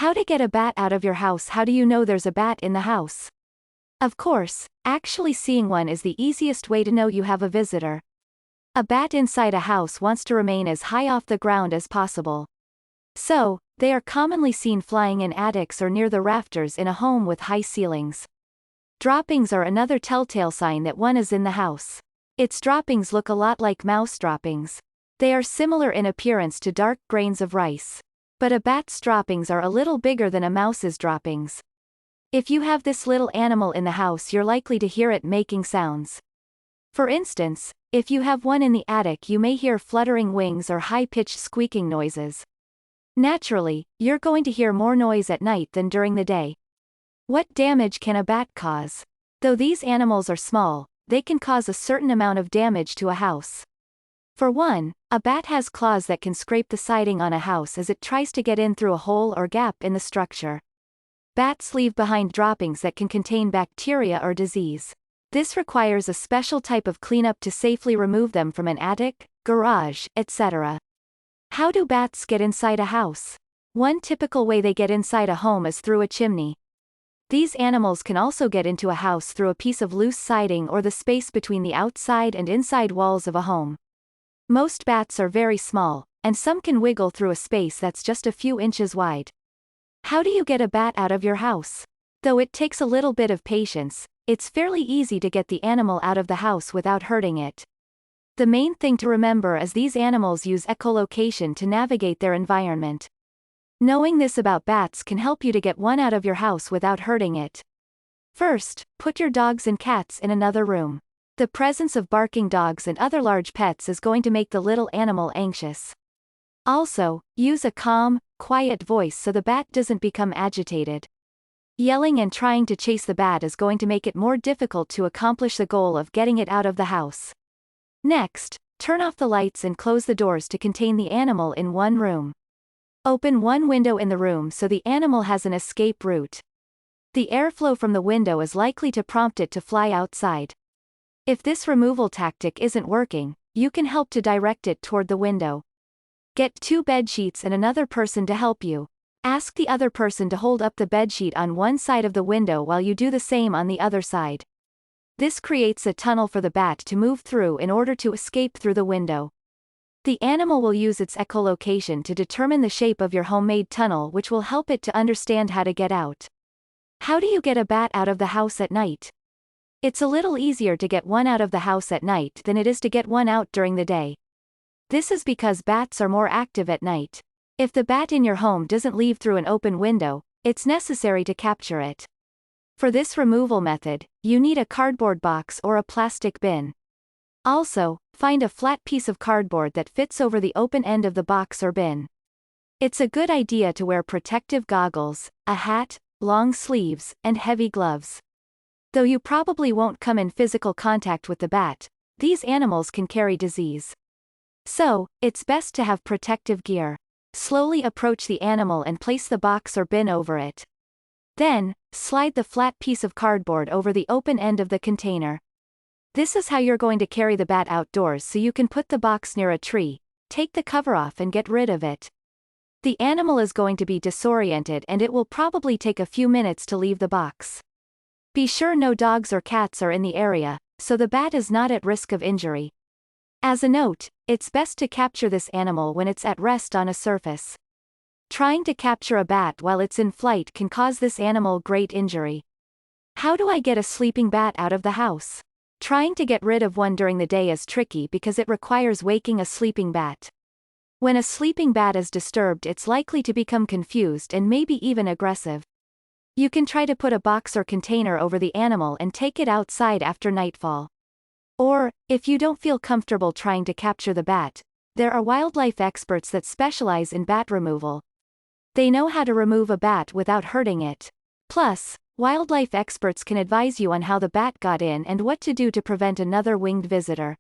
How to get a bat out of your house? How do you know there's a bat in the house? Of course, actually seeing one is the easiest way to know you have a visitor. A bat inside a house wants to remain as high off the ground as possible. So, they are commonly seen flying in attics or near the rafters in a home with high ceilings. Droppings are another telltale sign that one is in the house. Its droppings look a lot like mouse droppings. They are similar in appearance to dark grains of rice. But a bat's droppings are a little bigger than a mouse's droppings. If you have this little animal in the house, you're likely to hear it making sounds. For instance, if you have one in the attic, you may hear fluttering wings or high-pitched squeaking noises. Naturally, you're going to hear more noise at night than during the day. What damage can a bat cause? Though these animals are small, they can cause a certain amount of damage to a house. For one, a bat has claws that can scrape the siding on a house as it tries to get in through a hole or gap in the structure. Bats leave behind droppings that can contain bacteria or disease. This requires a special type of cleanup to safely remove them from an attic, garage, etc. How do bats get inside a house? One typical way they get inside a home is through a chimney. These animals can also get into a house through a piece of loose siding or the space between the outside and inside walls of a home. Most bats are very small, and some can wiggle through a space that's just a few inches wide. How do you get a bat out of your house? Though it takes a little bit of patience, it's fairly easy to get the animal out of the house without hurting it. The main thing to remember is these animals use echolocation to navigate their environment. Knowing this about bats can help you to get one out of your house without hurting it. First, put your dogs and cats in another room. The presence of barking dogs and other large pets is going to make the little animal anxious. Also, use a calm, quiet voice so the bat doesn't become agitated. Yelling and trying to chase the bat is going to make it more difficult to accomplish the goal of getting it out of the house. Next, turn off the lights and close the doors to contain the animal in one room. Open one window in the room so the animal has an escape route. The airflow from the window is likely to prompt it to fly outside. If this removal tactic isn't working, you can help to direct it toward the window. Get 2 bedsheets and another person to help you. Ask the other person to hold up the bedsheet on one side of the window while you do the same on the other side. This creates a tunnel for the bat to move through in order to escape through the window. The animal will use its echolocation to determine the shape of your homemade tunnel, which will help it to understand how to get out. How do you get a bat out of the house at night? It's a little easier to get one out of the house at night than it is to get one out during the day. This is because bats are more active at night. If the bat in your home doesn't leave through an open window, it's necessary to capture it. For this removal method, you need a cardboard box or a plastic bin. Also, find a flat piece of cardboard that fits over the open end of the box or bin. It's a good idea to wear protective goggles, a hat, long sleeves, and heavy gloves. Though you probably won't come in physical contact with the bat, these animals can carry disease. So, it's best to have protective gear. Slowly approach the animal and place the box or bin over it. Then, slide the flat piece of cardboard over the open end of the container. This is how you're going to carry the bat outdoors, so you can put the box near a tree, take the cover off and get rid of it. The animal is going to be disoriented and it will probably take a few minutes to leave the box. Be sure no dogs or cats are in the area, so the bat is not at risk of injury. As a note, it's best to capture this animal when it's at rest on a surface. Trying to capture a bat while it's in flight can cause this animal great injury. How do I get a sleeping bat out of the house? Trying to get rid of one during the day is tricky because it requires waking a sleeping bat. When a sleeping bat is disturbed, it's likely to become confused and maybe even aggressive. You can try to put a box or container over the animal and take it outside after nightfall. Or, if you don't feel comfortable trying to capture the bat, there are wildlife experts that specialize in bat removal. They know how to remove a bat without hurting it. Plus, wildlife experts can advise you on how the bat got in and what to do to prevent another winged visitor.